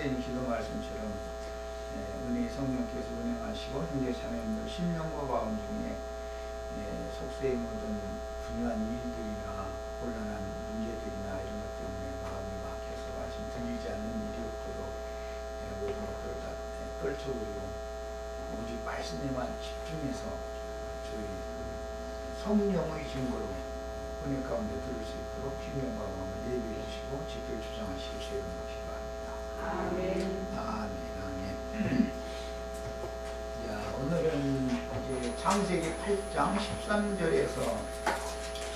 선생님 기도 말씀처럼 은혜 성령께서 운행하시고 형제 자매님들 신령과 마음 중에 속세에 묻은 분유한 일들이나 곤란한 문제들이나 이런 것 때문에 마음이 막혀서 말씀 들리지 않는 일이 없도록 모든 것들을 다 떨쳐버리고 오직 말씀에만 집중해서 저희 성령의 증거로 은혜 가운데 들을 수 있도록 신령과 마음을 예비해 주시고 지켜 주장하시길 주님을 기도합니다. 아멘. 아멘. 자, 오늘은 이제 창세기 8장 13절에서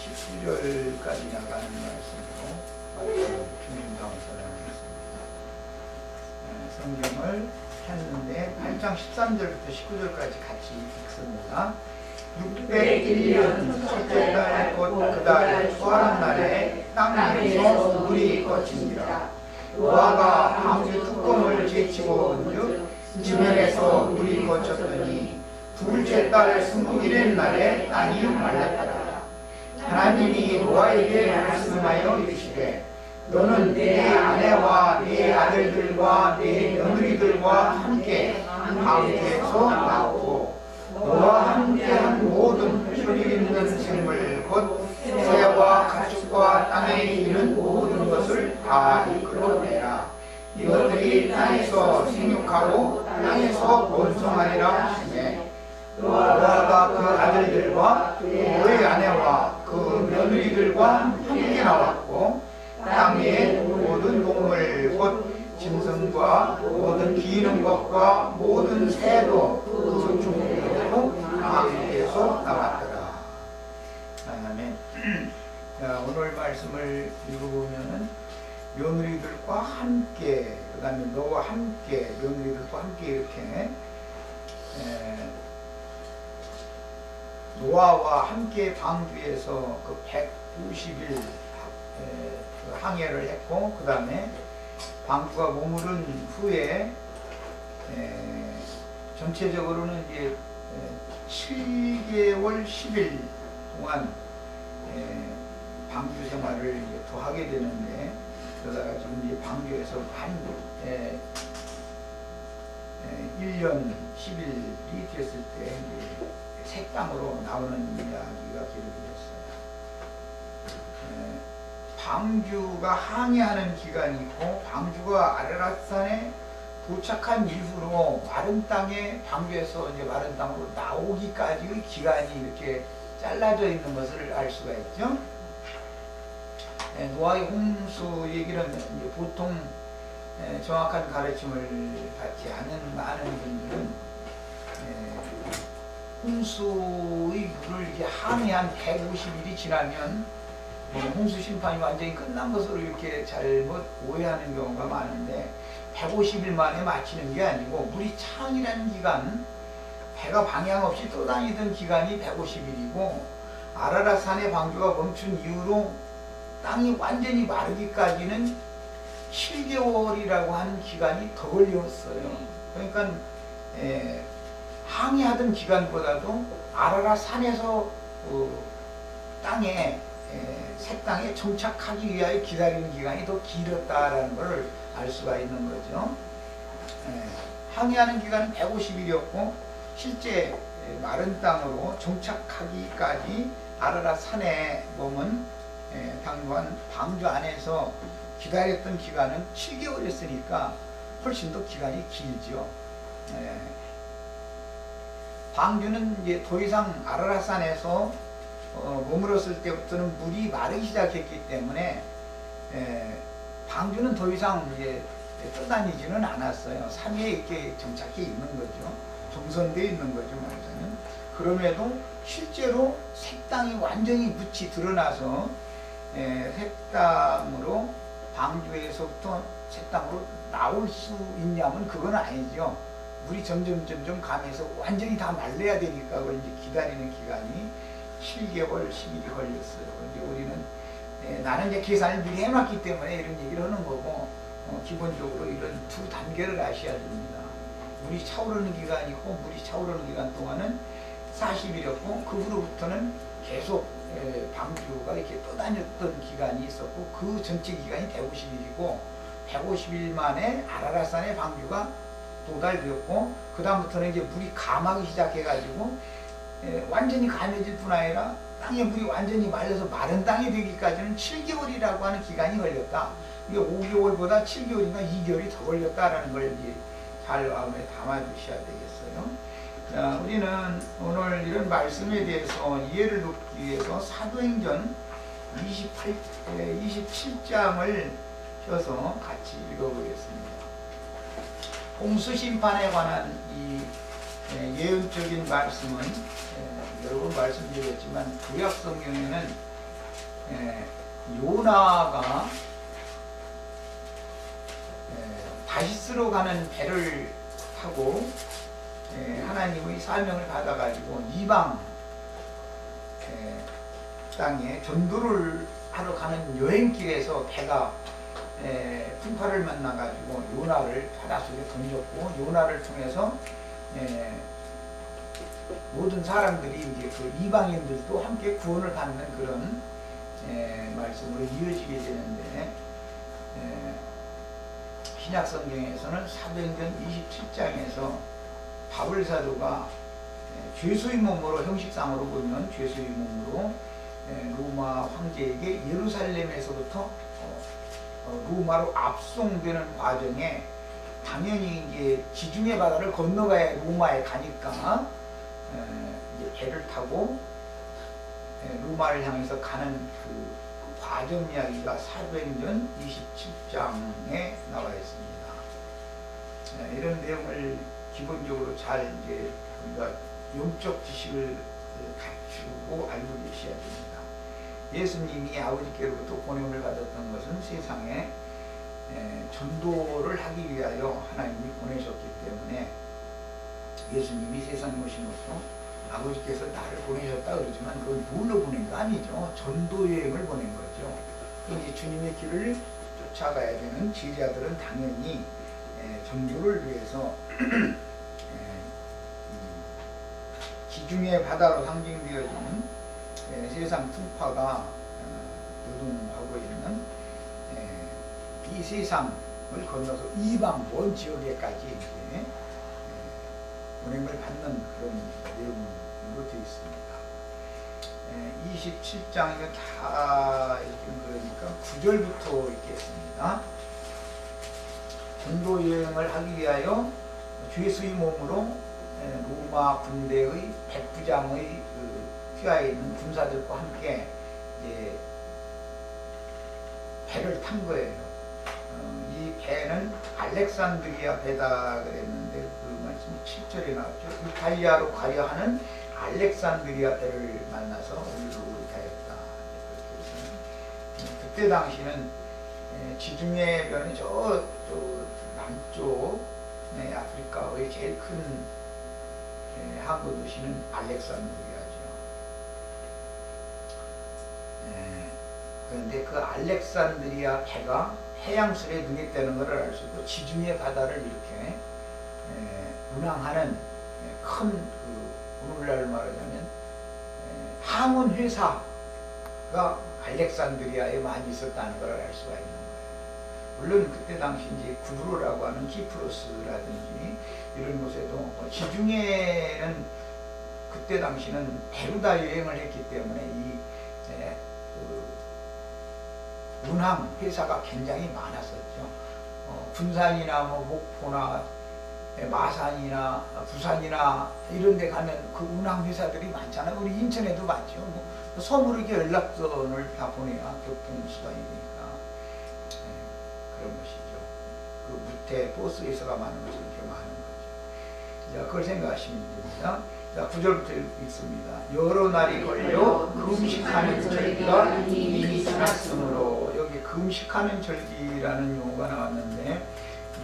19절까지 나가는 말씀으로 주님 감사를 하겠습니다. 성경을 했는데 8장 13절부터 19절까지 같이 읽습니다. 601년 첫째 달 곧 그 달 초하는 날에 땅에서 물이 꽂힌지라. 노아가 방주 뚜껑을 제치고 온즉 지면에서 물이 꽂혔더니 둘째 달 21일 날에 땅이 말랐더라. 하나님이 노아에게 말씀하여 이르시되 너는 내 아내와 내 아들들과 내 며느리들과 함께 방주에서 나오고 너와 함께한 모든 혈육 있는 생물 곧 새와 가축과 땅에 기는 모든 것을 다 이끌어내라. 이것들이 땅에서 생육하고 땅에서 번성하리라 하시매 노아가 그 아들들과 그의 아내와 그 며느리들과 함께 나왔고 땅의 모든 동물 곧 짐승과 모든 기는 것과 모든 새도 그 중으로 방주에서 나왔더라. 아멘. 자, 오늘 말씀을 읽어보면은 며느리들과 함께, 그 다음에 너와 함께, 며느리들과 함께 이렇게 노아와 함께 방주에서 그 190일 항해를 했고, 그 다음에 방주가 머무른 후에 전체적으로는 이제 7개월 10일 동안 방주 생활을 이제 더 하게 되는데, 그러다가 지금 이제 방주에서 한 1년 10일이 됐을 때 이제 새 땅으로 나오는 이야기가 기록이 됐어요. 방주가 항해하는 기간이 있고, 방주가 아라랏산에 도착한 이후로 마른 땅에 방주에서 이제 마른 땅으로 나오기까지의 기간이 이렇게 잘라져 있는 것을 알 수가 있죠. 노아의 홍수 얘기는 이제 보통 정확한 가르침을 받지 않은 많은 분들은 홍수의 물을 이제 항해한 150일이 지나면 홍수 심판이 완전히 끝난 것으로 이렇게 잘못 오해하는 경우가 많은데, 150일 만에 마치는 게 아니고 물이 창이라는 기간, 배가 방향 없이 떠다니던 기간이 150일이고 아라랏산의 방주가 멈춘 이후로 땅이 완전히 마르기까지는 7개월이라고 하는 기간이 더 걸렸어요. 그러니까 항해하던 기간보다도 아라랏산에서 땅에 새 땅에 정착하기 위하여 기다리는 기간이 더 길었다라는 것을 알 수가 있는 거죠. 항해하는 기간은 150일이었고 실제 마른 땅으로 정착하기까지 아라랏산에 보면 당분간 방주 안에서 기다렸던 기간은 7개월이었으니까 훨씬 더 기간이 길죠. 방주는 이제 더 이상 아라랏산에서 머물었을 때부터는 물이 마르기 시작했기 때문에 방주는 더 이상 이제 떠다니지는 않았어요. 산에 이렇게 정착해 있는 거죠. 정선되어 있는 거죠, 말하자면. 그럼에도 실제로 새 땅이 완전히 묻히 드러나서 새 땅으로 방주에서부터 새 땅으로 나올 수 있냐면 그건 아니죠. 물이 점점 가면서 완전히 다 말려야 되니까 그걸 이제 기다리는 기간이 7개월 10일이 걸렸어요. 이제 우리는 나는 이제 계산을 미리 해놨기 때문에 이런 얘기를 하는 거고, 기본적으로 이런 두 단계를 아셔야 됩니다. 물이 차오르는 기간이 있고, 물이 차오르는 기간 동안은 40일이었고 그 후로부터는 계속 방주가 이렇게 떠다녔던 기간이 있었고, 그 전체 기간이 150일이고 150일 만에 아라랏산의 방류가 도달되었고, 그 다음부터는 이제 물이 감하기 시작해가지고 완전히 감해질 뿐 아니라 땅에 물이 완전히 말려서 마른 땅이 되기까지는 7개월이라고 하는 기간이 걸렸다. 이게 5개월보다 7개월인가 2개월이 더 걸렸다라는 걸 이제 잘 마음에 담아주셔야 되겠어요. 자, 우리는 오늘 이런 말씀에 대해서 이해를 돕기 위해서 사도행전 27장을 펴서 같이 읽어보겠습니다. 홍수심판에 관한 이 예언적인 말씀은 여러 번 말씀드렸지만 구약 성경에는 요나가 다시스로 가는 배를 타고 하나님의 사명을 받아가지고 이방 땅에 전도를 하러 가는 여행길에서 배가 풍파를 만나가지고 요나를 바닷속에 던졌고, 요나를 통해서 모든 사람들이 이제 그 이방인들도 함께 구원을 받는 그런 말씀으로 이어지게 되는데, 신약 성경에서는 사도행전 27장에서 바울 사도가 죄수의 몸으로, 형식상으로 보면 죄수의 몸으로 로마 황제에게 예루살렘에서부터 로마로 압송되는 과정에, 당연히 이제 지중해 바다를 건너가야 로마에 가니까 이제 배를 타고 로마를 향해서 가는 그 과정 이야기가 사도행전 27장에 나와 있습니다. 이런 내용을 기본적으로 잘 이제 우리가 영적 지식을 갖추고 알고 계셔야 됩니다. 예수님이 아버지께로부터 보냄을 받았던 것은 세상에 전도를 하기 위하여 하나님이 보내셨기 때문에, 예수님이 세상에 오심으로써 아버지께서 나를 보내셨다 그러지만 그건 뭘로 보낸 거 아니죠. 전도 여행을 보낸 거죠. 이제 주님의 길을 쫓아가야 되는 제자들은 당연히 전도를 위해서 지중해 바다로 상징되어지는 세상 풍파가 노동하고 있는 이 세상을 건너서 이방 먼 지역에까지 이제 보냄을 받는 그런 내용으로 되어 있습니다. 27장이면 다 그러니까 9절부터 읽겠습니다. 전도 여행을 하기 위하여 죄수의 몸으로 로마 군대의 백부장의 휘하에 있는 군사들과 함께 이제 배를 탄 거예요. 이 배는 알렉산드리아 배다 그랬는데 그 말씀이 7절에 나왔죠. 이탈리아로 가려 하는 알렉산드리아 배를 만나서 우리로 가였다. 그때 당시는 지중해변의 저 남쪽 아프리카의 제일 큰 항구 도시는 알렉산드리아죠. 그런데 그 알렉산드리아 배가 해양술에 눈에 띄는 것을 알 수 있고, 지중해 바다를 이렇게 운항하는 큰 오늘날 말하자면 항운 회사가 알렉산드리아에 많이 있었다는 걸 알 수가 있는 거예요. 물론 그때 당시 이제 구브로라고 하는 키프로스라든지 이런 곳에도 지중해는 그때 당시는 배로 다 여행을 했기 때문에 이 운항 회사가 굉장히 많았었죠. 군산이나 뭐 목포나 마산이나 부산이나 이런 데 가면 그 운항 회사들이 많잖아요. 우리 인천에도 많죠. 섬으로 이렇게 연락선을 다 보내야 교통수단이 되니까 그런 것이죠. 그 밑에 버스 회사가 많은 것이 이렇게 많은 거죠. 자, 그걸 생각하시면 됩니다. 자, 9절부터 읽습니다. 여러 날이 걸려 금식하는 절기가 이미 지났으므로, 여기 금식하는 절기라는 용어가 나왔는데,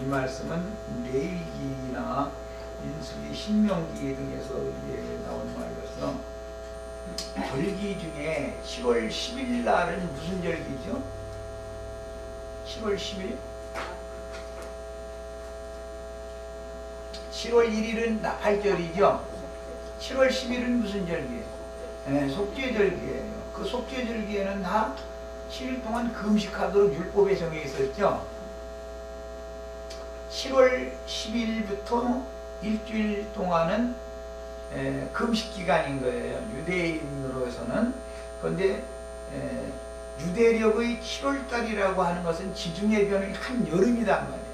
이 말씀은 레위기나 민수기, 신명기 등에서 나온 말이어서, 절기 중에 7월 10일 날은 무슨 절기죠? 7월 10일? 7월 1일은 나팔절이죠. 7월 10일은 무슨 절기예요? 속죄절기예요. 그 속죄절기에는 다 7일 동안 금식하도록 율법에 정해 있었죠. 7월 10일부터 일주일 동안은 금식 기간인 거예요. 유대인으로서는. 그런데 유대력의 7월달이라고 하는 것은 지중해 변의 한여름이란 말이에요.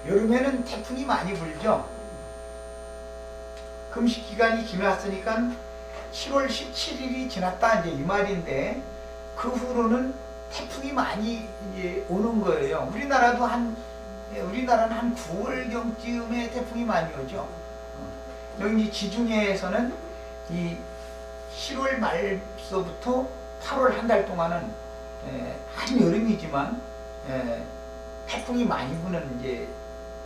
여름에는 태풍이 많이 불죠. 금식 기간이 지났으니까 7월 17일이 지났다 이제 이 말인데, 그 후로는 태풍이 많이 이제 오는 거예요. 우리나라는 한 9월경쯤에 태풍이 많이 오죠. 여기 이제 지중해에서는 이 7월 말서부터 8월 한 달 동안은 한여름이지만 태풍이 많이 부는 이제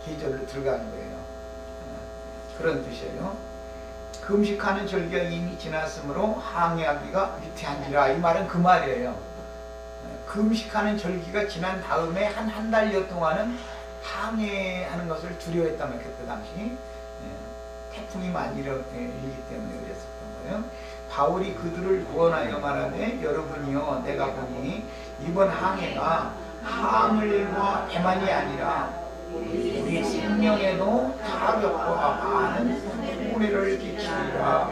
계절로 들어가는 거예요. 그런 뜻이에요. 금식하는 절기가 이미 지났으므로 항해하기가 위태한지라, 이 말은 그 말이에요. 금식하는 절기가 지난 다음에 한 달여 동안은 항해하는 것을 두려워했단 말이에요. 그때 당시 태풍이 많이 일기 때문에 그랬었던 거예요. 바울이 그들을 구원하여 말하되, 여러분이여 내가 보니 이번 항해가 항을과 배만이 아니라 우리 생명에도 타격과 많은 손해를 끼치리라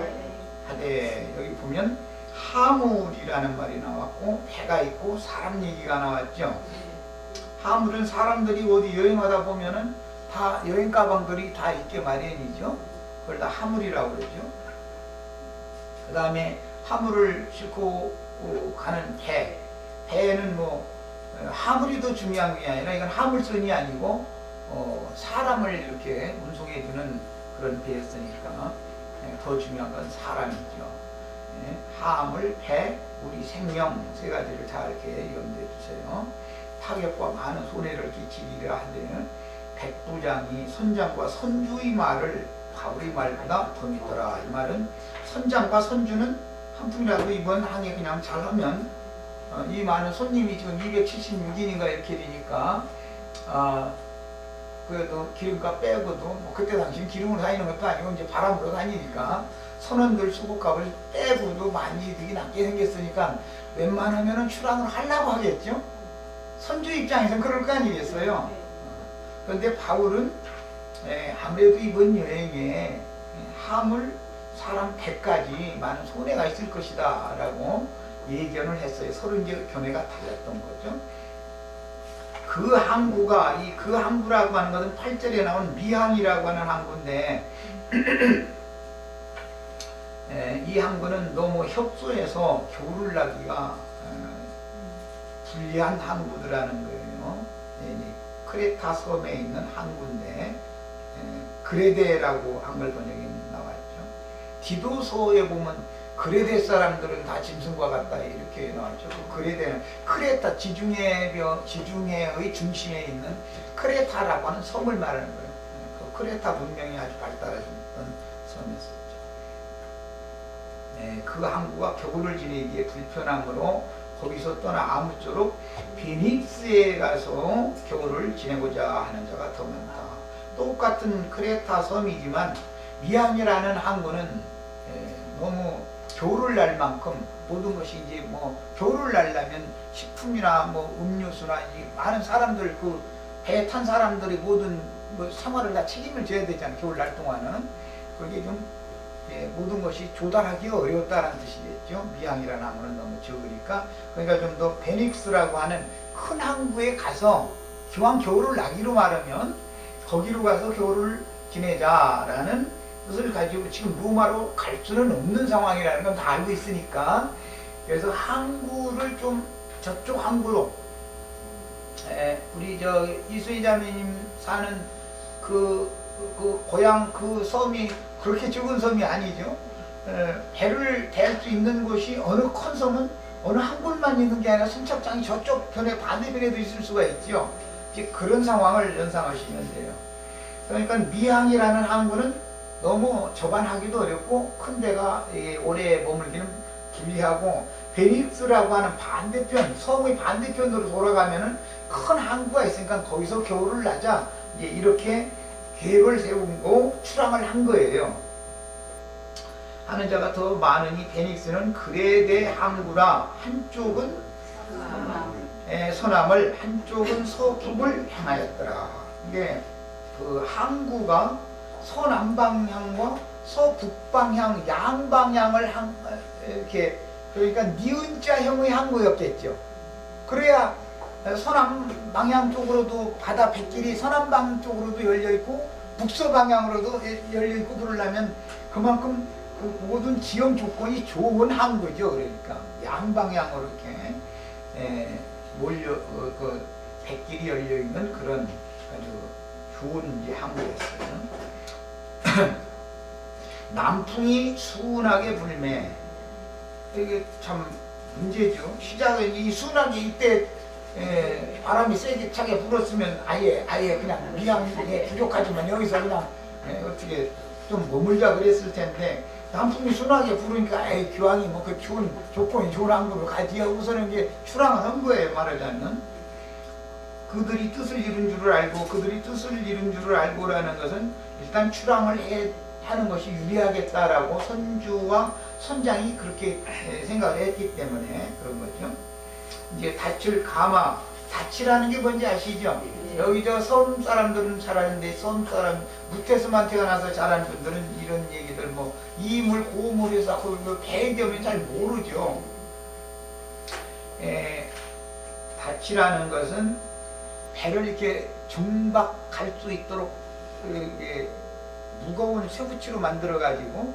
하되, 여기 보면 하물이라는 말이 나왔고 배가 있고 사람 얘기가 나왔죠. 하물은 사람들이 어디 여행하다 보면은 다 여행 가방들이 다 있게 마련이죠. 그걸 다 하물이라고 그러죠. 그 다음에 하물을 싣고 가는 배는 뭐 하물이 더 중요한 게 아니라 이건 하물선이 아니고 사람을 이렇게 운송해주는 그런 배였으니까 더 중요한 건 사람이죠. 하물, 배, 우리 생명 세 가지를 다 이렇게 염두해 주세요. 타격과 많은 손해를 끼치리라 하되, 백부장이 선장과 선주의 말을 바울의 말보다 더 믿더라. 이 말은 선장과 선주는 한 푼이라도 이번 항해 그냥 잘하면 이 많은 손님이 지금 276인인가 이렇게 되니까 그래도 기름값 빼고도 뭐 그때 당시는 기름으로 다니는 것도 아니고 이제 바람으로 다니니까 선원들 수고값을 빼고도 많이 이득이 남게 생겼으니까 웬만하면 출항을 하려고 하겠죠. 선주 입장에서는 그럴 거 아니겠어요. 그런데 바울은 아무래도 이번 여행에 하물, 사람 100까지 많은 손해가 있을 것이다 라고 예견을 했어요. 서로 이제 견해가 달랐던 거죠. 그 항구가, 그 항구라고 하는 것은 8절에 나온 미항이라고 하는 항구인데 이 항구는 너무 협소해서 겨울을 나기가 불리한 항구더라는 거예요. 크레타 섬에 있는 항구인데 그레데라고 한글 번역이 나왔죠. 디도서에 보면 그레데 사람들은 다 짐승과 같다 이렇게 나왔죠. 그 그레데는 크레타, 지중해의 중심에 있는 크레타라고 하는 섬을 말하는 거예요. 그 크레타 문명이 아주 발달했던 섬이었었죠. 그 항구가 겨울을 지내기에 불편하므로 거기서 떠나 아무쪼록 피닉스에 가서 겨울을 지내고자 하는 자가 더 많다. 똑같은 크레타 섬이지만 미항이라는 항구는 너무 겨울을 날 만큼 모든 것이 이제 뭐 겨울을 날려면 식품이나 뭐 음료수나 많은 사람들 그 배 탄 사람들이 모든 뭐 생활을 다 책임을 져야 되잖아요. 겨울 날 동안은 그게 좀 모든 것이 조달하기 어려웠다는 뜻이겠죠. 미항이라는 항구는 너무 적으니까. 그러니까 좀 더 베닉스라고 하는 큰 항구에 가서 기왕 겨울을 나기로 말하면 거기로 가서 겨울을 지내자라는 뜻을 가지고 지금 로마로 갈 수는 없는 상황이라는 건 다 알고 있으니까, 그래서 항구를 좀 저쪽 항구로 우리 저 이수희 자매님 사는 그 고향 그 섬이 그렇게 적은 섬이 아니죠. 배를 댈 수 있는 곳이 어느 큰 섬은 어느 한 곳만 있는 게 아니라 선착장이 저쪽 편에 반대편에도 있을 수가 있죠. 이제 그런 상황을 연상하시면 돼요. 그러니까 미항이라는 항구는 너무 접안하기도 어렵고 큰 데가 오래 머물기는 길리하고, 베닉스라고 하는 반대편, 섬의 반대편으로 돌아가면은 큰 항구가 있으니까 거기서 겨울을 나자 이제 이렇게 계획을 세우고 출항을 한 거예요. 하는 자가 더 많으니 베닉스는 그레데 항구라, 한쪽은 서남을 한쪽은 서북을 향하였더라. 이게 그 항구가 서남방향과 서북방향 양방향을 이렇게 그러니까 니은자형의 항구였겠죠. 그래야 서남방향 쪽으로도 바다 뱃길이 서남방 쪽으로도 열려 있고 북서방향으로도 열려 있고 그러려면 그만큼 그 모든 지형 조건이 좋은 항구죠. 그러니까 양방향으로 이렇게 그 뱃길이 열려 있는 그런 아주 좋은 이제 항구였어요. 남풍이 순하게 불매. 이게 참 문제죠. 시작은 이 순하게 이때 바람이 세게 차게 불었으면 아예 그냥 미양에 부족하지만 여기서 그냥 어떻게 좀 머물자 그랬을 텐데 남풍이 순하게 부르니까 기왕이 뭐 그 좋은 조건이 좋은 항구로 가지 하고서는 이제 출항을 한 거예요. 말하자면 그들이 뜻을 이룬 줄을 알고 그들이 뜻을 이룬 줄을 알고라는 것은 일단 출항을 하는 것이 유리하겠다라고 선주와 선장이 그렇게 생각을 했기 때문에 그런 거죠. 이제 닻을 감아, 닻이라는 게 뭔지 아시죠? 여기 저 섬 사람들은 잘 아는데 섬 사람 무태서만 태어나서 자란 분들은 이런 얘기들 뭐 이물 고물에서 그 배경이 잘 모르죠. 닻이라는 것은 배를 이렇게 정박할 수 있도록 무거운 쇠붙이로 만들어 가지고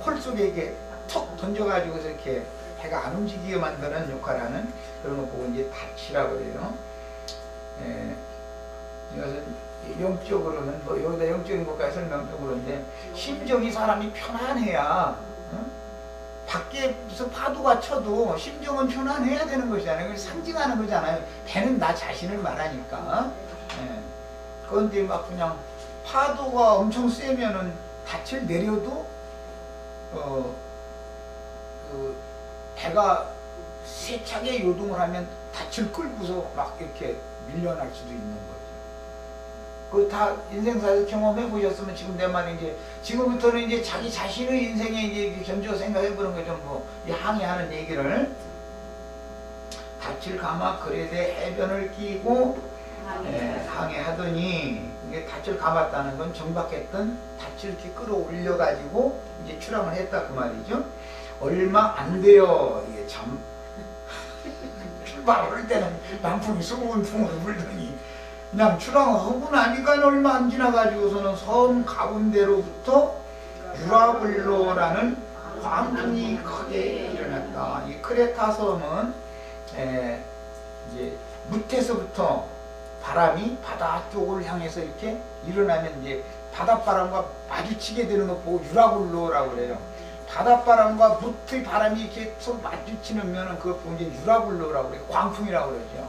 폴 속에 이게 턱 던져 가지고 이렇게 배가 안 움직이게 만드는 역할하는 그런 거 보고 이제 닻이라고 그래요. 이것은 영적으로는 뭐 여기다 영적인 것까지 설명적으로인데 심정이 사람이 편안해야 밖에 무슨 파도가 쳐도 심정은 편안해야 되는 것이잖아요. 그래서 상징하는 거잖아요. 배는 나 자신을 말하니까. 그런데 막 그냥 파도가 엄청 세면은 닻을 내려도 그 배가 세차게 요동을 하면 닻을 끌고서 막 이렇게 밀려날 수도 있는 거죠. 그 다 인생사에서 경험해 보셨으면 지금 내 말이 이제 지금부터는 이제 자기 자신의 인생에 이제 견주어 생각해 보는 거죠. 뭐 이 항해하는 얘기를 닻을 감아 그레대 해변을 끼고 항해하더니 이게 닻을 감았다는 건 정박했던 닻을 이렇게 끌어올려 가지고 이제 출항을 했다 그 말이죠. 얼마 안 돼요. 이게 참 출발할 때는 남풍이 수고운 풍으로 불더니 그냥 출항을 하고 나니까 얼마 안 지나가지고서는 섬 가운데로부터 유라블로라는 광풍이 크게 일어났다. 이 크레타 섬은 이제 무태서부터 바람이 바다 쪽을 향해서 이렇게 일어나면 이제 바닷바람과 마주치게 되는 거 보고 유라굴로라고 그래요. 바닷바람과 무트의 바람이 이렇게 서로 마주치는 면은 그거 보면 이제 유라굴로라고 그래요. 광풍이라고 그러죠.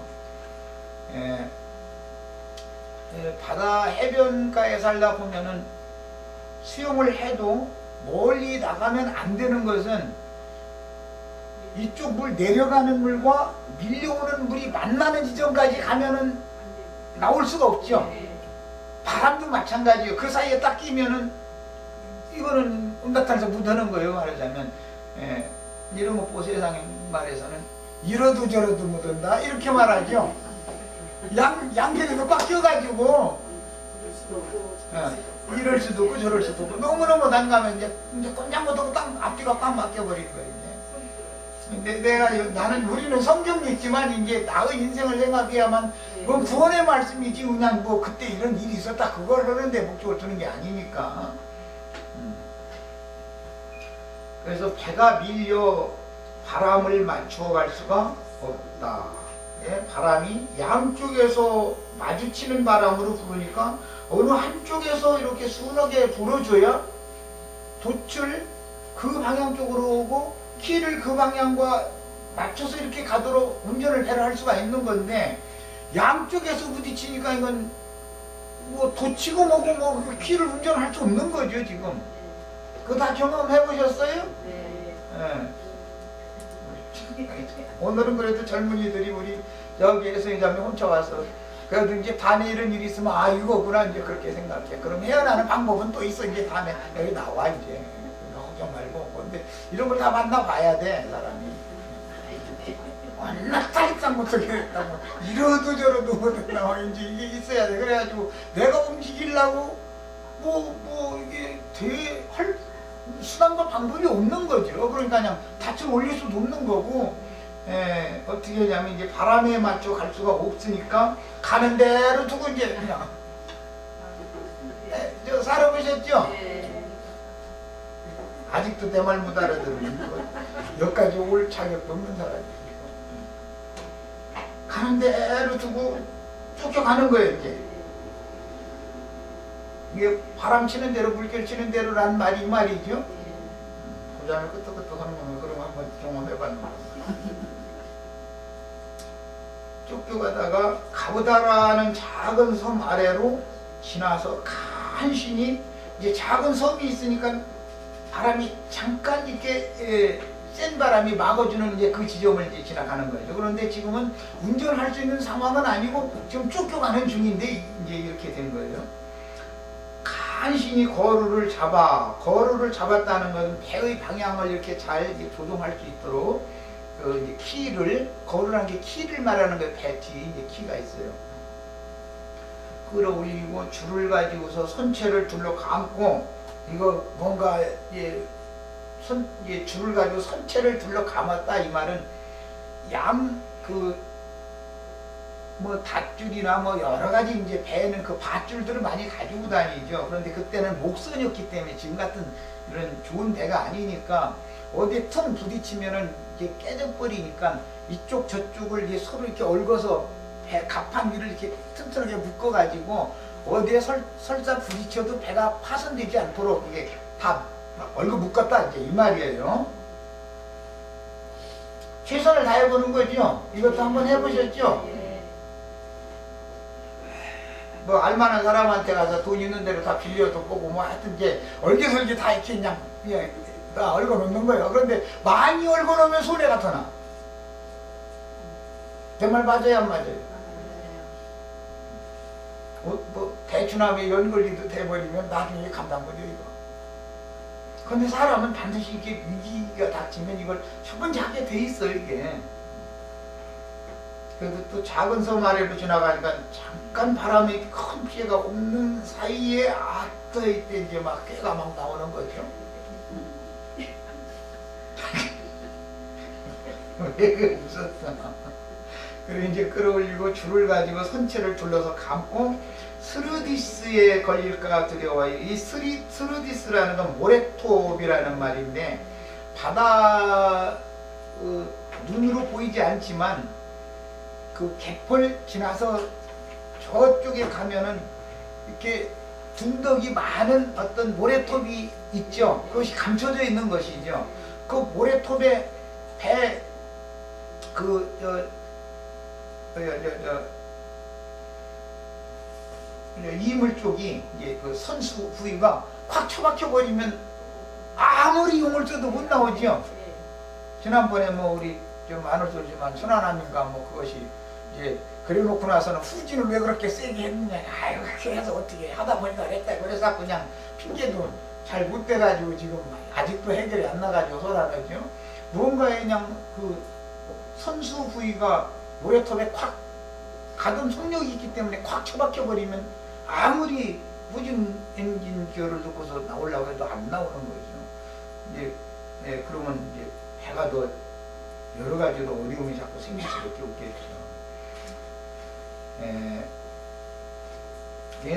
바다 해변가에 살다 보면은 수영을 해도 멀리 나가면 안 되는 것은 이쪽 물 내려가는 물과 밀려오는 물이 만나는 지점까지 가면은 나올 수가 없죠. 바람도 마찬가지예요. 그 사이에 딱 끼면은 이거는 음바탕에서 묻어는 거예요. 말하자면 이런 거 보고 세상에 말해서는 이러도 저러도 묻은다 이렇게 말하죠. 양쪽에서 꽉 껴가지고 이럴 수도 없고 저럴 수도 없고 너무너무 난감해. 이제 꼼짝 못하고 딱 앞뒤가 꽉 막혀버린 거예요. 근데 나는 우리는 성경이 있지만 이제 나의 인생을 생각해야만 그건 구원의 말씀이지 그냥 뭐 그때 이런 일이 있었다 그걸 하는데 목적을 두는 게 아니니까. 그래서 배가 밀려 바람을 맞추어 갈 수가 없다. 바람이 양쪽에서 마주치는 바람으로 부르니까 어느 한쪽에서 이렇게 순하게 불어줘야 돛을 그 방향 쪽으로 오고 키를 그 방향과 맞춰서 이렇게 가도록 운전을 배를 할 수가 있는 건데 양쪽에서 부딪히니까 이건 뭐 돛치고 뭐고 뭐 키를 운전할 수 없는 거죠 지금. 그거 다 경험해 보셨어요? 네. 오늘은 그래도 젊은이들이 우리 여기 예수님자매 혼자 와서 그래도 이제 밤에 이런 일이 있으면 아 이거구나 이제 그렇게 생각해. 그럼 헤어나는 방법은 또 있어. 이제 밤에 여기 나와 이제 걱정 말고. 근데 이런 걸 다 만나봐야 돼 사람이. 만나 탈상 못하게 됐다고. 이러도 저러도 못한 상황인지 이게 있어야 돼. 그래가지고 내가 움직이려고 이게 할 수단과 방법이 없는 거죠. 그러니까 그냥 닻을 올릴 수도 없는 거고, 어떻게 하냐면 이제 바람에 맞춰 갈 수가 없으니까 가는 대로 두고 이제 그냥 저 살아보셨죠? 아직도 내 말 못 알아듣는 거. 여기까지 올 자격도 없는 사람이에요. 가는 대로 두고 쫓겨가는 거예요. 이게 바람 치는 대로 물결 치는 대로라는 말이 이 말이죠. 고장을 끄떡끄떡 하는 거면 그럼 한번 경험해봤는 거예요. 쫓겨가다가 가보다라는 작은 섬 아래로 지나서 간신히 이제 작은 섬이 있으니까 바람이 잠깐 이렇게 센 바람이 막아주는 이제 그 지점을 이제 지나가는 거죠. 그런데 지금은 운전할 수 있는 상황은 아니고 지금 쫓겨가는 중인데 이제 이렇게 된 거예요. 간신히 거루를 잡았다는 것은 배의 방향을 이렇게 잘 이제 조종할 수 있도록 그 이제 키를, 거루라는 게 키를 말하는 거예요. 배 뒤에 이제 키가 있어요. 끌어올리고 줄을 가지고서 선체를 둘러 감고, 이거 뭔가 줄을 가지고 선체를 둘러 감았다 이 말은 닷줄이나 여러 가지 이제 배에는 그 밧줄들을 많이 가지고 다니죠. 그런데 그때는 목선이었기 때문에 지금 같은 이런 좋은 배가 아니니까 어디에 텅 부딪히면은 이게 깨져버리니까 이쪽 저쪽을 이제 서로 이렇게 얽어서 배 갑판 위를 이렇게 튼튼하게 묶어가지고 어디에 설사 부딪혀도 배가 파손되지 않도록 이게 다 얽어 묶었다 이제 이 말이에요. 최선을 다해보는 거죠. 이것도 한번 해보셨죠? 알만한 사람한테 가서 돈 있는 대로 다 빌려도 보고 하여튼 이제 얼개설개 다 이렇게 그냥 다 얽어 놓는 거예요. 그런데 많이 얽어 놓으면 손해가 더 나. 제 말 맞아요, 안 맞아요? 대추나무에 연걸리도 돼버리면 나중에 감당 못해요, 이거. 근데 사람은 반드시 이렇게 위기가 닥치면 이걸 첫 번째 하게 돼 있어요, 이게. 그래도 또 작은 섬 아래로 지나가니까 잠깐 바람이 큰 피해가 없는 사이에 이때 이제 막 깨가 막 나오는 거죠. 왜 웃었어? 그리고 이제 끌어올리고 줄을 가지고 선체를 둘러서 감고 스르디스에 걸릴까가 두려워요. 이 스르디스라는 건 모래톱이라는 말인데 바다 눈으로 보이지 않지만 그 갯벌 지나서 저쪽에 가면은 이렇게 둔덕이 많은 어떤 모래톱이 있죠. 그것이 감춰져 있는 것이죠. 그 모래톱에 이물 쪽이 이제 그 선수 부위가 확 처박혀 버리면 아무리 용을 써도 못 나오죠. 지난번에 우리 좀 안 올쏘지만 순환함인가 그것이 이제 그래놓고 나서는 후진을 왜 그렇게 세게 했느냐, 아유 그렇게 해서 어떻게 하다 보니까 그랬다. 그래서 그냥 핑계도 잘 못 대가지고 지금 아직도 해결이 안 나가지고 소란하죠. 무언가에 그냥 그 선수 부위가 모래톱에 콱 가동 속력이 있기 때문에 콱 처박혀 버리면 아무리 후진 엔진 기어를 넣고서 나오려고 해도 안 나오는 거죠. 이제 그러면 이제 배가 더 여러 가지로 어려움이 자꾸 생길 수밖에 없겠죠.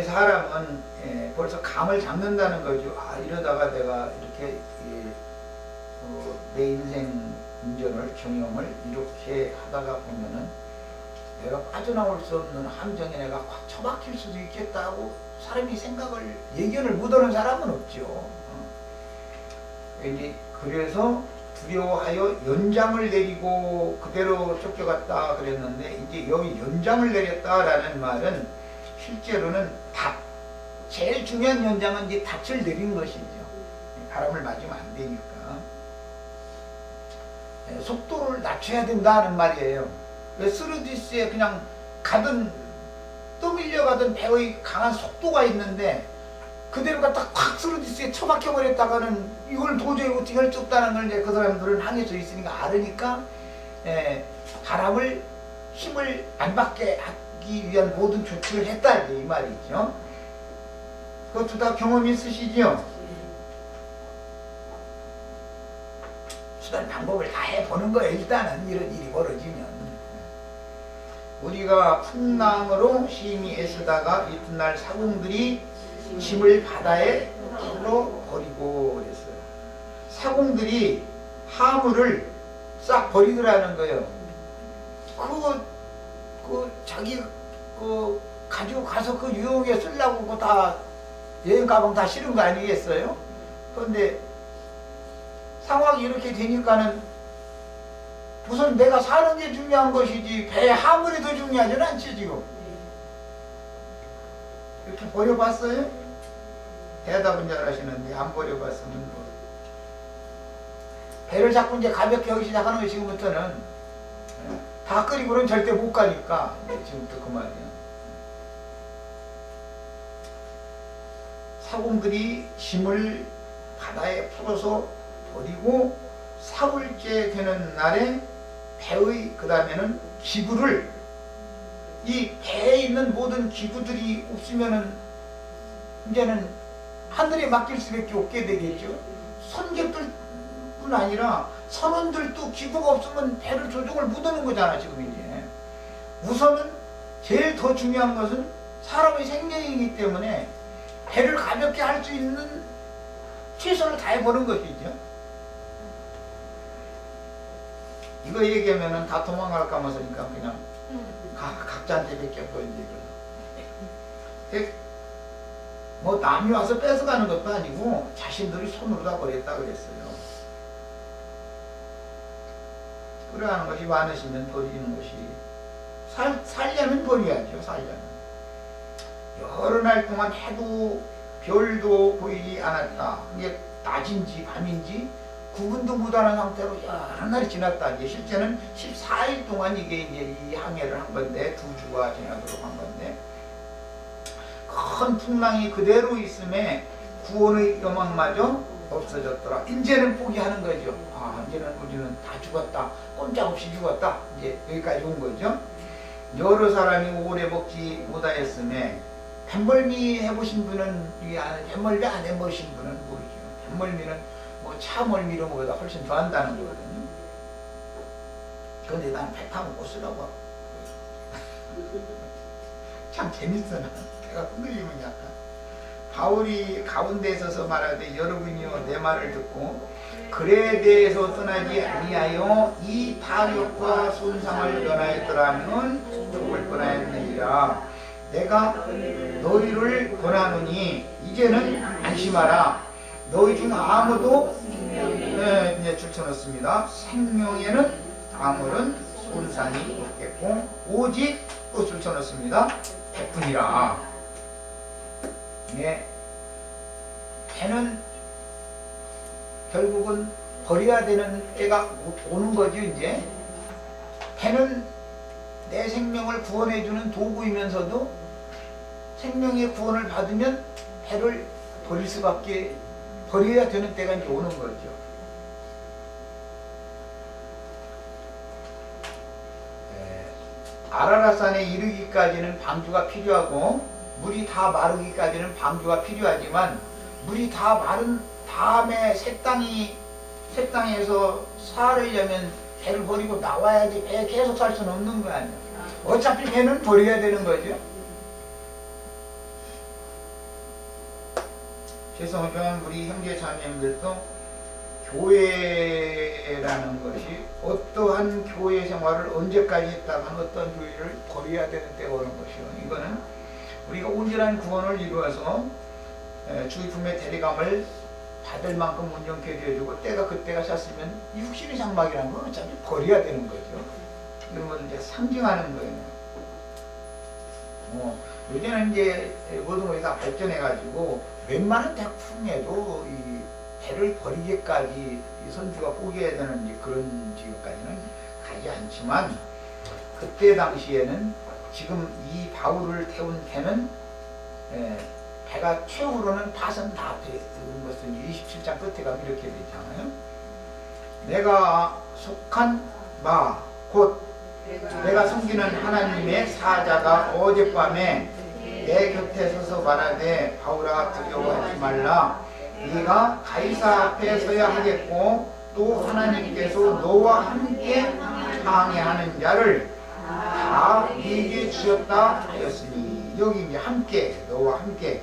사람은 벌써 감을 잡는다는 거죠. 이러다가 내가 이렇게 내 인생 운전을 경영을 이렇게 하다가 보면은 내가 빠져나올 수 없는 함정에 내가 확 처박힐 수도 있겠다고 사람이 생각을 예견을 못하는 사람은 없죠. 그래서 두려워하여 연장을 내리고 그대로 쫓겨갔다 그랬는데 이제 여기 연장을 내렸다라는 말은 실제로는 제일 중요한 연장은 이제 닻을 내린 것이죠. 바람을 맞으면 안 되니까 속도를 낮춰야 된다는 말이에요. 스르디스에 그냥 떠밀려가던 배의 강한 속도가 있는데 그대로 갖다 콱 스르디스에 처박혀 버렸다가는 이걸 도저히 어떻게 할 수 없다는 걸 이제 그 사람들은 항해져 있으니까 알으니까 바람을 힘을 안 받게 하기 위한 모든 조치를 했다 이 말이죠. 그것도 다 경험이 있으시죠? 수단 방법을 다 해보는 거예요. 일단은 이런 일이 벌어지면 우리가 풍랑으로 심히 애쓰다가 이튿날 사공들이 짐을 바다에 풀어버리고 그랬어요. 사공들이 하물을 싹 버리더라는 거예요. 자기 가지고 가서 그 유흥에 쓰려고 그거 다 여행 가방 다 실은 거 아니겠어요? 그런데 상황이 이렇게 되니까는 우선 내가 사는 게 중요한 것이지 배의 하물이 더 중요하진 않지 지금. 이렇게 버려봤어요? 대답은 잘하시는데 안 버려봤으면 뭐. 배를 자꾸 이제 가볍게 하기 시작하는 거예요. 지금부터는 다 끓이고는 절대 못 가니까 지금부터 그 말이에요. 사공들이 짐을 바다에 풀어서 버리고 사흘째 되는 날에 배의 그 다음에는 기구를 이 배에 있는 모든 기구들이 없으면은 이제는 하늘에 맡길 수밖에 없게 되겠죠. 선객들뿐 아니라 선원들도 기구가 없으면 배를 조종을 못하는 거잖아 지금 이제. 우선은 제일 더 중요한 것은 사람의 생명이기 때문에 배를 가볍게 할 수 있는 최선을 다해보는 것이죠. 이거 얘기하면은 다 도망갈까 마서니까 그냥 각자한테 맡겨서 이제 뭐 남이 와서 뺏어가는 것도 아니고 자신들이 손으로 다 버렸다 그랬어요. 그러하는 것이 많으시면 버리는 것이 살려면 버려야죠. 살려면 여러 날 동안 해도 별도 보이지 않았다. 이게 낮인지 밤인지 구분도 못하는 상태로 여러 날이 지났다. 이제 실제는 14일 동안 이게 이제 이 항해를 한 건데 2주가 지나도록 한 건데 큰 풍랑이 그대로 있음에 구원의 여망마저 없어졌더라. 이제는 포기하는 거죠. 아 이제는 우리는 다 죽었다. 꼼짝없이 죽었다. 이제 여기까지 온 거죠. 여러 사람이 오래 먹지 못하였음에 뱃멀미 해보신 분은 뱃멀미 안 해보신 분은 모르죠. 뱃멀미는 뭐 차멀미로 보다 훨씬 더한다는 거거든요. 그런데 난 배 타면 못 쓰라고. 참 재밌어. 배가 흔들리면 약간. 바울이 가운데 서서 말하되 여러분이여 내 말을 듣고 글에 대해서 떠나지 아니하여 이 타격과 손상을 면하였더라면 죽을 뻔하였느니라. 내가 너희를 권하노니 이제는 안심하라. 너희 중 아무도 이제 줄쳐놓습니다. 생명에는 아무런 손상이 없겠고 오직 또 줄쳐놓습니다. 백분이라. 네. 배는 결국은 버려야 되는 때가 오는 거죠. 이제 배는 내 생명을 구원해주는 도구이면서도 생명의 구원을 받으면 배를 버릴 수밖에 버려야 되는 때가 이제 오는 거죠. 아라랏산에 이르기까지는 방주가 필요하고 물이 다 마르기까지는 방주가 필요하지만 물이 다 마른 다음에 새 땅에서 살으려면 배를 버리고 나와야지. 배에 계속 살 수는 없는 거 아니야. 어차피 배는 버려야 되는 거죠. 죄송하지만 우리 형제 자매님들도 교회라는 것이 어떠한 교회 생활을 언제까지 했다간 어떤 교회를 버려야 되는 때가 오는 것이요. 이거는 우리가 온전한 구원을 이루어서 주의품의 대리감을 받을 만큼 온전케 되어주고 그때가 찼으면 육신의 장막이라는 건 어차피 버려야 되는 거죠. 이런 것을 이제 상징하는 거예요. 요새는 이제 모든 것이 다 발전해가지고 웬만한 태풍에도 이 배를 버리기까지 이 선주가 포기해야 되는 이제 그런 지경까지는 가지 않지만 그때 당시에는 지금 이 바울을 태운 배는 배가 최후로는 파선 다 되는 것은 27장 끝에 가면 이렇게 되잖아요. 내가 속한 바 곧 내가 섬기는 하나님의 사자가 어젯밤에 내 곁에 서서 말하되 바울아 두려워하지 말라. 네가 가이사 앞에 서야 하겠고 또 하나님께서 너와 함께 항해하는 자를 다 네게 주셨다 하였으니, 여기 이제 함께, 너와 함께,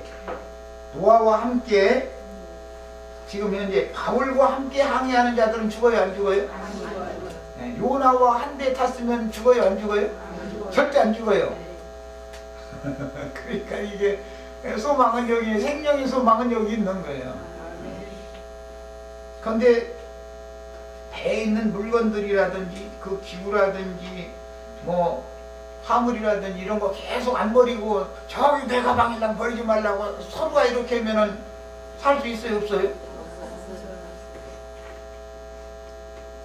노아와 함께, 지금 현재 바울과 함께 항해하는 자들은 죽어요, 안 죽어요? 네, 요나와 한 배 탔으면 죽어요, 안 죽어요? 절대 안 죽어요. 그러니까 이게 소망은 여기, 생명의 소망은 여기 있는 거예요. 그런데 배에 있는 물건들이라든지 그 기구라든지 뭐 화물이라든지 이런 거 계속 안 버리고 저기 내 가방이랑 버리지 말라고 서로가 이렇게 하면은 살 수 있어요, 없어요?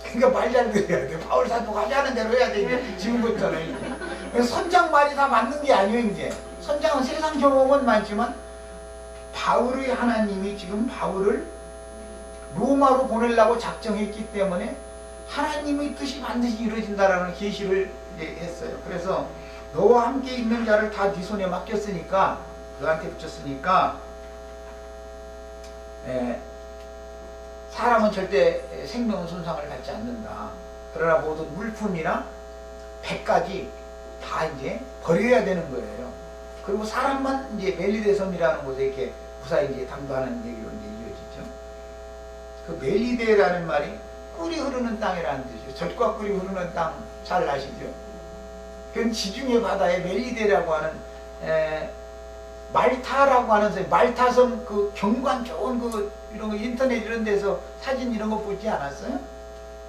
그러니까 말 잘 들어야 돼. 바울 사도가 하자는 대로 해야 돼, 이제 지금부터는. 선장 말이 다 맞는 게 아니에요, 이제. 선장은 세상 경험은 많지만 바울의 하나님이 지금 바울을 로마로 보내려고 작정했기 때문에 하나님의 뜻이 반드시 이루어진다라는 계시를 했어요. 그래서 너와 함께 있는 자를 다 네 손에 맡겼으니까, 너한테 붙였으니까, 사람은 절대 생명은 손상을 받지 않는다. 그러나 모든 물품이나 배까지 다 이제 버려야 되는 거예요. 그리고 사람만 이제 멜리데 섬이라는 곳에 이렇게 무사히 이제 당도하는 얘기로 이제 이어지죠. 그 멜리데라는 말이 꿀이 흐르는 땅이라는 뜻이죠. 젖과 꿀이 흐르는 땅 잘 아시죠? 그건 지중해 바다에 멜리데라고 하는 말타라고 하는 섬, 말타섬 그 경관 좋은 그 이런 거 인터넷 이런 데서 사진 이런 거 보지 않았어요?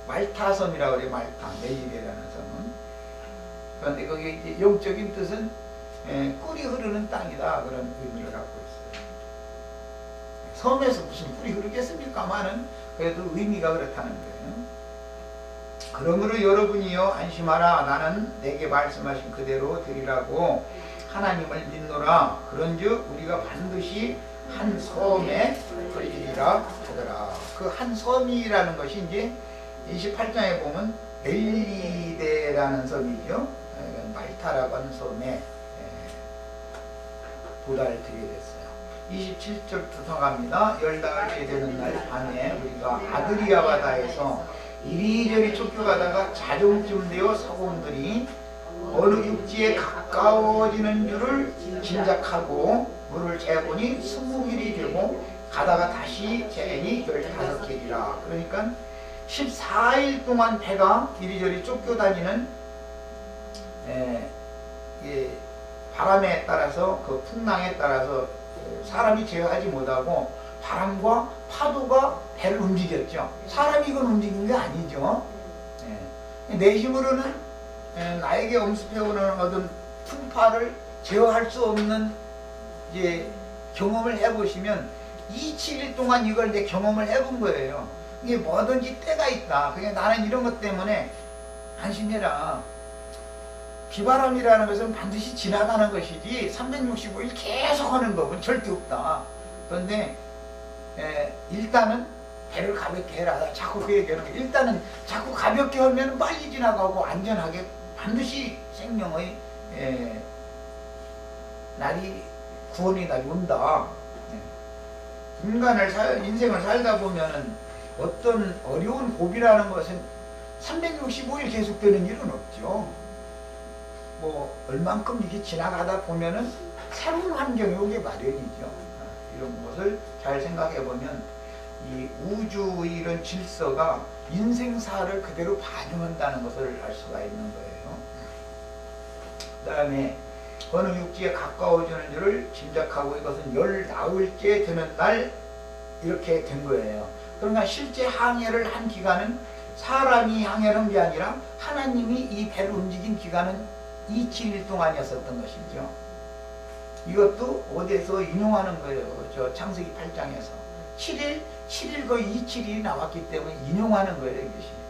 말타섬이라고 그래요. 말타, 멜리데라는 섬은. 그런데 거기 이제 영적인 뜻은 꿀이 흐르는 땅이다, 그런 의미를 갖고 있어요. 섬에서 무슨 꿀이 흐르겠습니까마는 그래도 의미가 그렇다는 거예요. 그러므로 여러분이요 안심하라. 나는 내게 말씀하신 그대로 되리라고 하나님을 믿노라. 그런즉 우리가 반드시 한 섬에 걸리리라 하더라. 그 한 섬이라는 것이 이제 28장에 보면 멜리데라는 섬이죠. 말타라고 하는 섬에 도달을 드리게 됐어요. 27절부터 들어갑니다. 10달째 되는 날 밤에 우리가 아드리아 바다에서 이리저리 쫓겨가다가 자정쯤 되어 사공들이 어느 육지에 가까워지는 줄을 짐작하고 물을 재보니 20길이 되고 가다가 다시 재니 15길이라. 그러니까 14일 동안 배가 이리저리 쫓겨다니는 바람에 따라서, 그 풍랑에 따라서 사람이 제어하지 못하고 바람과 파도가 배를 움직였죠. 사람이 이건 움직인 게 아니죠. 내 힘으로는 나에게 엄습해오는 어떤 풍파를 제어할 수 없는 이제 경험을 해보시면 27일 동안 이걸 이제 경험을 해본 거예요. 이게 뭐든지 때가 있다. 그냥 나는 이런 것 때문에 안심해라. 비바람이라는 것은 반드시 지나가는 것이지 365일 계속 하는 법은 절대 없다. 그런데 일단은 배를 가볍게 해라. 자꾸 그 얘기하는 거예요. 일단은 자꾸 가볍게 하면 빨리 지나가고 안전하게 반드시 생명의 날이, 구원의 날이 온다. 인생을 살다 보면은 어떤 어려운 고비라는 것은 365일 계속되는 일은 없죠. 뭐 얼만큼 이게 지나가다 보면은 새로운 환경이 오게 마련이죠. 이런 것을 잘 생각해 보면 이 우주의 이런 질서가 인생사를 그대로 반영한다는 것을 알 수가 있는 거예요. 그 다음에 어느 육지에 가까워지는 줄을 짐작하고 이것은 10나흘째 되는 날 이렇게 된 거예요. 그러니까 실제 항해를 한 기간은 사람이 항해를 한 게 아니라 하나님이 이 배를 움직인 기간은 27일 동안이었었던 것이죠. 이것도 어디에서 인용하는 거예요. 저 창세기 8장에서 7일 거의 27일이 나왔기 때문에 인용하는 거예요. 이것이.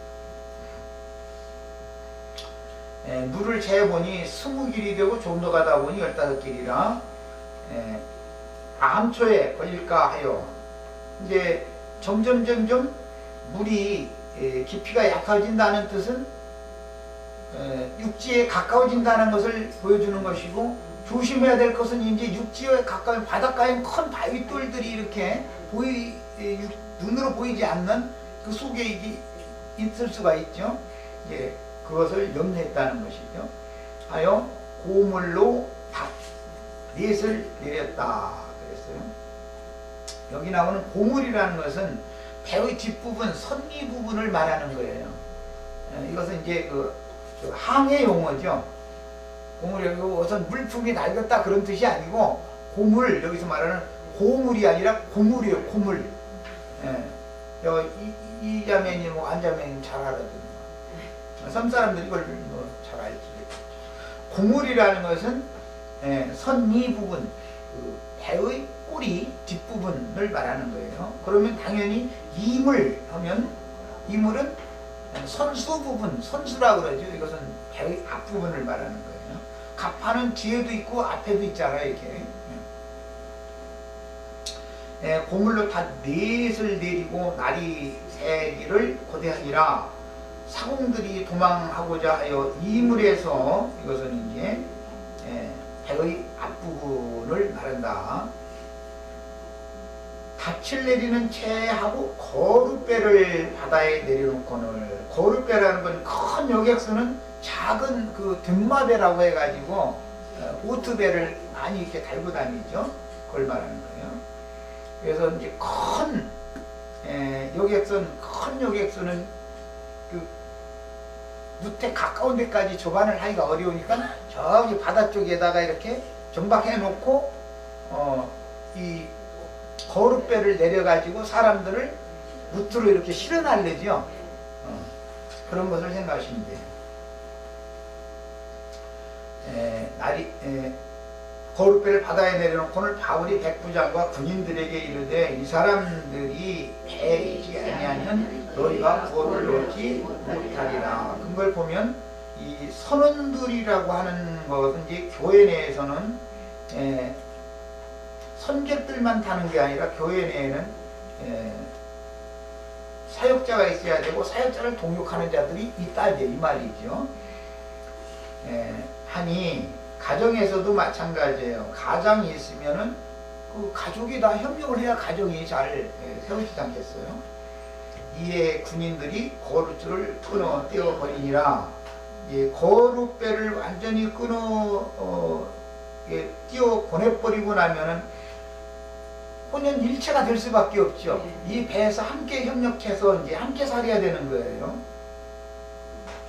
물을 재보니 20길이 되고 좀 더 가다 보니 15길이라 암초에 걸릴까 하여 이제 점점 물이 깊이가 약해진다는 뜻은 육지에 가까워진다는 것을 보여주는 것이고, 조심해야 될 것은 이제 육지에 가까운 바닷가에 큰 바위돌들이 이렇게 눈으로 보이지 않는 그 속에 이게 있을 수가 있죠. 이제 그것을 염려했다는 것이죠. 하여 고물로 넷을 내렸다 그랬어요. 여기 나오는 고물이라는 것은 배의 뒷부분, 선미 부분을 말하는 거예요. 이것은 이제 그 항해 용어죠. 고물이 우선 물품이 낡았다 그런 뜻이 아니고, 고물, 여기서 말하는 고물이 아니라 고물이에요. 고물. 이 자매님, 안 자매님 잘 알아듣는 섬 사람들이 이걸 잘 알지. 고물이라는 것은 선미 부분, 그 배의 꼬리 뒷부분을 말하는 거예요. 그러면 당연히 이물 하면, 이물은 선수 부분, 선수라고 그러죠. 이것은 배의 앞부분을 말하는 거예요. 갑판은 뒤에도 있고 앞에도 있잖아요, 이렇게. 고물로 다 넷을 내리고 날이 새기를 고대하니라. 사공들이 도망하고자 하여 이물에서, 이것은 이제 배의 앞부분을 말한다. 닻을 내리는 채하고 거룻배를 바다에 내려놓고는, 거룻배라는 건 큰 여객선은 작은 그 덤마배라고 해가지고 오트배를 많이 이렇게 달고 다니죠. 그걸 말하는 거예요. 그래서 이제 큰 여객선은 그 무태 가까운 데까지 조반을 하기가 어려우니까 저기 바다 쪽에다가 이렇게 정박해 놓고 이 거룻배를 내려가지고 사람들을 무트로 이렇게 실어날려죠. 그런 것을 생각하시면 돼요. 거룻배를 바다에 내려놓고는 바울이 백부장과 군인들에게 이르되, 이 사람들이 배에 있지 아니하면 너희가 구원을 얻지 못하리라. 그걸 보면 이 선원들이라고 하는 것은 이제 교회 내에서는 선객들만 타는 게 아니라 교회 내에는 사역자가 있어야 되고 사역자를 동역하는 자들이 있다, 이제 이 말이죠. 하니 가정에서도 마찬가지예요. 가장이 있으면은 그 가족이 다 협력을 해야 가정이 잘 세워지지 않겠어요. 이에 군인들이 거룻줄을 끊어 떼어버리니라. 거룻배를 완전히 띄어 보내버리고 나면은 혼연일체가 될 수밖에 없죠. 이 배에서 함께 협력해서 이제 함께 살아야 되는 거예요.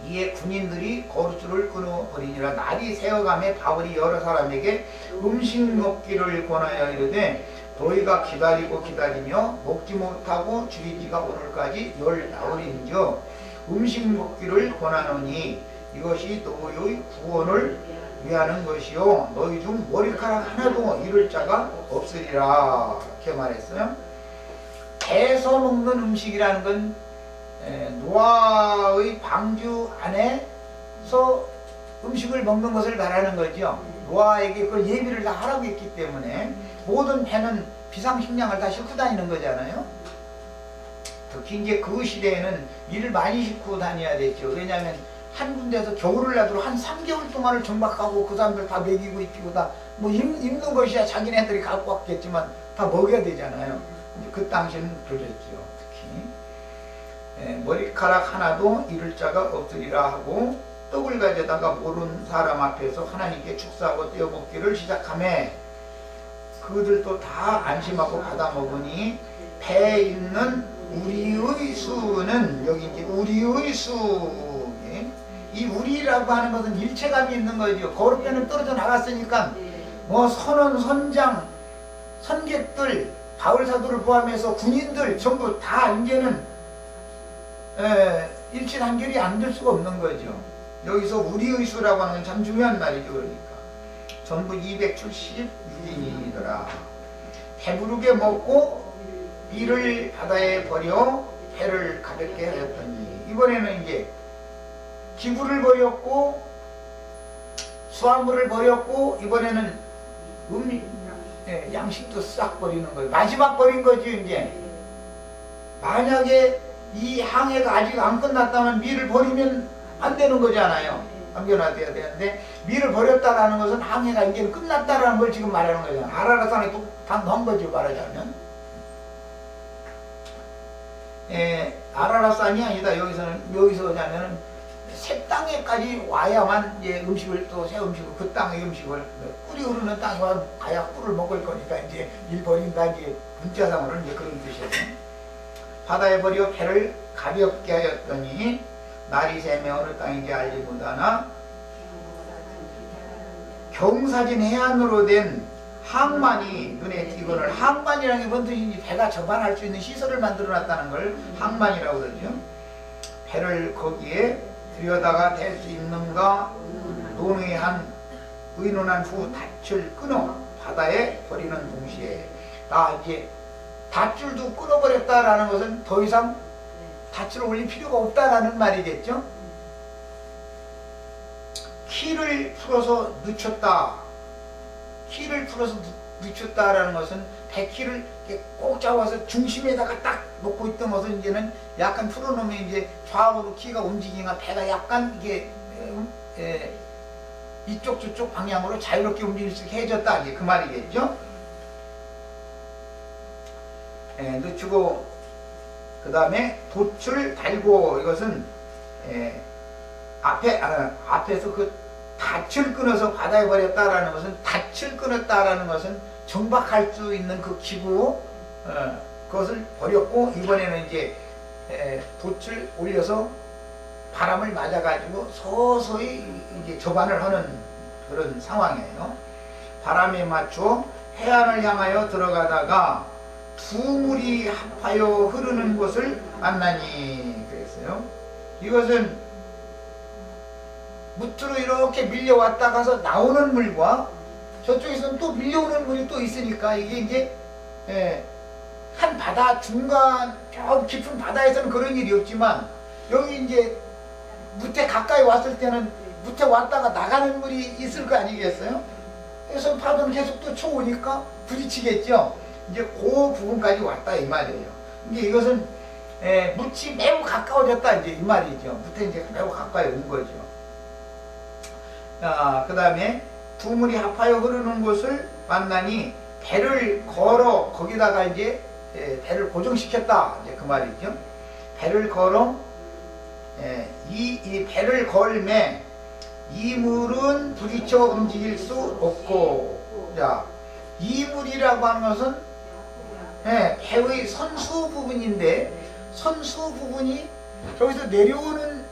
이에 군인들이 거룻줄을 끊어버리니라. 날이 새어가매 바울이 여러 사람에게 음식 먹기를 권하여 이르되, 너희가 기다리며 먹지 못하고 줄이기가 오늘까지 열 나흘인즉 음식 먹기를 권하노니 이것이 너희의 구원을 위하는 것이요 너희 중 머리카락 하나도 잃을 자가 없으리라. 이렇게 말했어요. 배에서 먹는 음식이라는 건 노아의 방주 안에서 음식을 먹는 것을 말하는 거죠. 노아에게 그 예비를 다 하라고 했기 때문에 모든 배는 비상식량을 다 싣고 다니는 거잖아요. 특히 이제 그 시대에는 일을 많이 싣고 다녀야 됐죠. 왜냐하면 한 군데에서 겨울을 놔두고 한 3개월 동안을 정박하고 그 사람들 다 먹이고 입히고 다 뭐 입는 것이야 자기네들이 갖고 왔겠지만 다 먹여야 되잖아요. 그 당시에는 그랬죠. 특히 머리카락 하나도 잃을 자가 없으리라 하고 떡을 가져다가 모르는 사람 앞에서 하나님께 축사하고 떼어 먹기를 시작하며 그들도 다 안심하고 받아 먹으니 배에 있는 우리의 수는, 여기 이제 우리의 수, 이 우리라고 하는 것은 일체감이 있는 거죠. 거룩배는 떨어져 나갔으니까 뭐 선원, 선장, 선객들, 바울 사도를 포함해서 군인들 전부 다 이제는 일치단결이 안 될 수가 없는 거죠. 여기서 우리의 수라고 하는 건 참 중요한 말이죠. 그러니까 전부 276인이더라. 배부르게 먹고 비를 바다에 버려 배를 가볍게 하였더니, 이번에는 이제 기구를 버렸고 수화물을 버렸고 이번에는 양식도 싹 버리는 거예요. 마지막 버린 거죠. 이제 만약에 이 항해가 아직 안 끝났다면 미를 버리면 안 되는 거잖아요. 남겨놔둬야 되는데 미를 버렸다라는 것은 항해가 이제 끝났다라는 걸 지금 말하는 거잖아. 아라라산에 또 넣은 거지 말하자면. 아라라산이 아니다. 여기서 하자면은 새 땅에까지 와야만 이제 음식을 또 새 음식을 그 땅의 음식을 꿀이 흐르는 땅에 가야 꿀을 먹을 거니까 이제 일 버린다 이제 문자상으로는 이제 그런 뜻이에요. 바다에 버려 배를 가볍게 하였더니 날이 새매 어느 땅인지 알지 못하나 경사진 해안으로 된 항만이 눈에 띄거늘 항만이라는 게 뭔 뜻인지 배가 접안할 수 있는 시설을 만들어 놨다는 걸 항만이라고 그러죠. 배를 거기에 들여다가 댈 수 있는가 논의한 의논한 후 닻을 끊어 바다에 버리는 동시에 이제 밧줄도 끊어버렸다라는 것은 더 이상 닻을 올릴 필요가 없다라는 말이겠죠. 키를 풀어서 늦췄다. 키를 풀어서 늦췄다라는 것은 배키를 꼭 잡아서 중심에다가 딱 놓고 있던 것은 이제는 약간 풀어놓으면 이제 좌우로 키가 움직이니까 배가 약간 이게 이쪽 저쪽 방향으로 자유롭게 움직일 수 있게 해줬다. 이제 그 말이겠죠. 늦추고 그 다음에 돛을 달고 이것은 앞에서 그 닻을 끊어서 바다에 버렸다라는 것은 닻을 끊었다라는 것은 정박할 수 있는 그 기구 그것을 버렸고 이번에는 이제 돛을 올려서 바람을 맞아가지고 서서히 이제 접안을 하는 그런 상황이에요. 바람에 맞춰 해안을 향하여 들어가다가 두 물이 합하여 흐르는 곳을 만나니 그랬어요. 이것은 무트로 이렇게 밀려왔다 가서 나오는 물과 저쪽에서는 또 밀려오는 물이 또 있으니까 이게 이제 한 바다 중간 저 깊은 바다에서는 그런 일이 없지만 여기 이제 무태 가까이 왔을 때는 무태 왔다가 나가는 물이 있을 거 아니겠어요? 그래서 파도는 계속 또 쳐오니까 부딪히겠죠. 이제 그 부분까지 왔다 이 말이에요. 근데 이것은 묻이 매우 가까워졌다 이제 이 말이죠. 무태 이제 매우 가까이 온 거죠. 그 다음에 두 물이 합하여 흐르는 곳을 만나니 배를 걸어 거기다가 이제 배를 고정시켰다 이제 그 말이죠. 배를 걸어 이 배를 걸매 이 물은 부딪혀 움직일 수 없고 자 이 물이라고 하는 것은 배의 선수 부분인데 선수 부분이 저기서 내려오는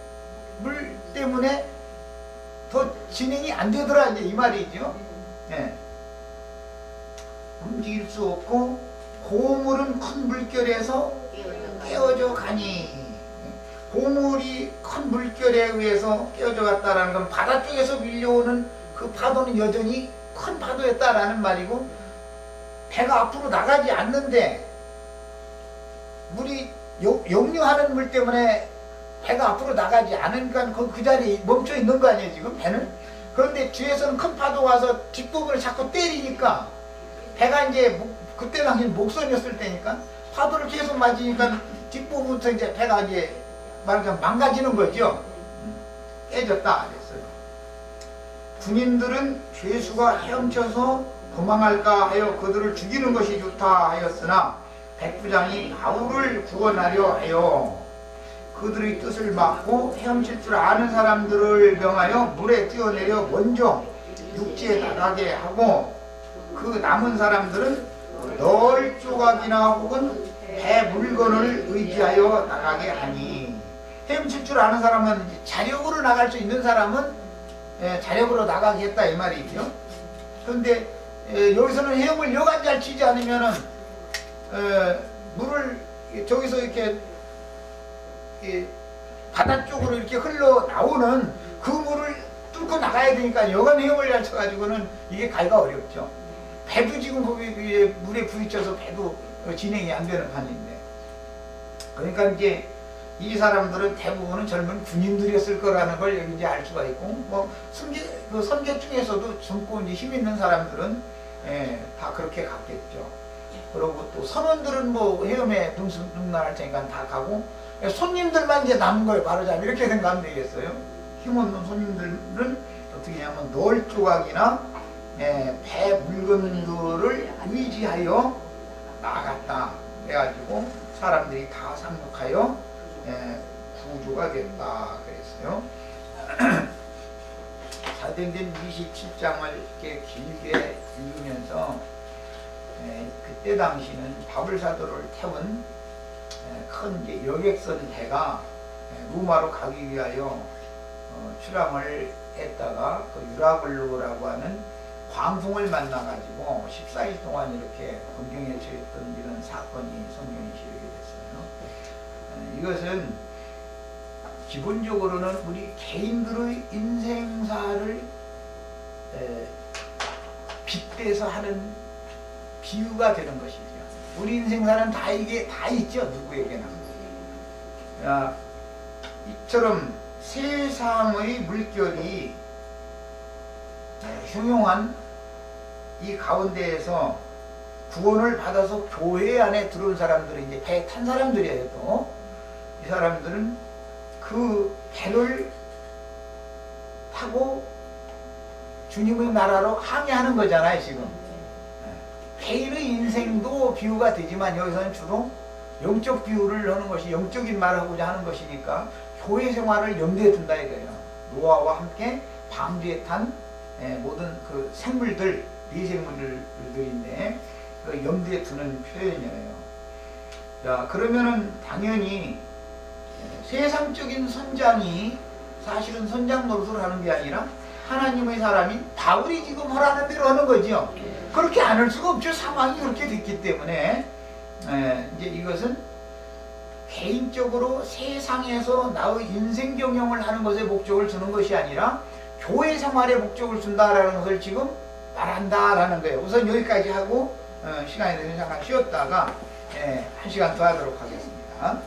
물 때문에 더 진행이 안 되더라 이제 이 말이죠. 움직일 수 없고 고물은 큰 물결에서 깨어져 가니 고물이 큰 물결에 의해서 깨어져 갔다라는 건 바다 쪽에서 밀려오는 그 파도는 여전히 큰 파도였다라는 말이고 배가 앞으로 나가지 않는데 물이 역류하는 물 때문에 배가 앞으로 나가지 않으니까 그 자리에 멈춰 있는 거 아니에요 지금 배는. 그런데 뒤에서는 큰 파도가 와서 뒷부분을 자꾸 때리니까 배가 이제 그때 당시 목선이었을 때니까 파도를 계속 맞으니까 뒷부분부터 이제 배가 이제 말하자면 망가지는 거죠. 깨졌다 그랬어요. 군인들은 죄수가 헤엄쳐서 도망할까 하여 그들을 죽이는 것이 좋다 하였으나 백부장이 바울을 구원하려 하여 그들의 뜻을 막고 헤엄칠 줄 아는 사람들을 명하여 물에 뛰어내려 먼저 육지에 나가게 하고 그 남은 사람들은 널 조각이나 혹은 배 물건을 의지하여 나가게 하니 헤엄칠 줄 아는 사람은 자력으로 나갈 수 있는 사람은 자력으로 나가게 했다 이 말이죠. 그런데 여기서는 헤엄을 여간 잘 치지 않으면은 물을 저기서 이렇게 바다 쪽으로 이렇게 흘러 나오는 그 물을 뚫고 나가야 되니까 여간 헤엄을 잘 쳐가지고는 이게 가기가 어렵죠. 배도 지금 거기 물에 부딪혀서 배도 진행이 안 되는 판인데 그러니까 이제 이 사람들은 대부분은 젊은 군인들이었을 거라는 걸 여기 이제 알 수가 있고 뭐 선교 중에서도 젊고 이제 힘 있는 사람들은 다 그렇게 갔겠죠. 그리고 또 선원들은 뭐 헤엄에 능란할 테니까 다 가고 손님들만 이제 남은 걸 말하자면 이렇게 생각하면 되겠어요. 힘없는 손님들은 어떻게 하냐면 널 조각이나 배 물건들을 의지하여 나갔다. 그래가지고 사람들이 다 상륙하여 구조가 됐다 그랬어요. 사도행전 27장을 이렇게 길게 읽으면서 그때 당시는 바불사도를 태운 큰 이제 여객선 배가 로마로 가기 위하여 출항을 했다가 그 유라굴로라고 하는 광풍을 만나가지고 14일 동안 이렇게 곤경에 처했던 이런 사건이 성경에 기록이 됐어요. 이것은 기본적으로는 우리 개인들의 인생사를 빗대서 하는 비유가 되는 것이죠. 우리 인생사는 다 이게 다 있죠. 누구에게나. 이처럼 세상의 물결이 흉흉한 이 가운데에서 구원을 받아서 교회 안에 들어온 사람들이 이제 배에 탄 사람들이에요. 또 이 사람들은 그 배를 타고 주님의 나라로 항해하는 거잖아요. 지금 개인의 인생도 비유가 되지만 여기서는 주로 영적 비유를 하는 것이 영적인 말을 하고자 하는 것이니까 교회 생활을 염두에 둔다 이거예요. 노아와 함께 방주에 탄 모든 그 생물들, 미생물들인데 그 염두에 두는 표현이에요. 자, 그러면은 당연히 세상적인 선장이 사실은 선장 노릇을 하는 게 아니라 하나님의 사람인 바울이 지금 하라는 대로 하는 거죠. 그렇게 안 할 수가 없죠. 상황이 그렇게 됐기 때문에 이제 이것은 개인적으로 세상에서 나의 인생 경영을 하는 것에 목적을 두는 것이 아니라 교회 생활에 목적을 둔다라는 것을 지금 말한다라는 거예요. 우선 여기까지 하고 시간이 되면 잠깐 쉬었다가 1시간 더 하도록 하겠습니다.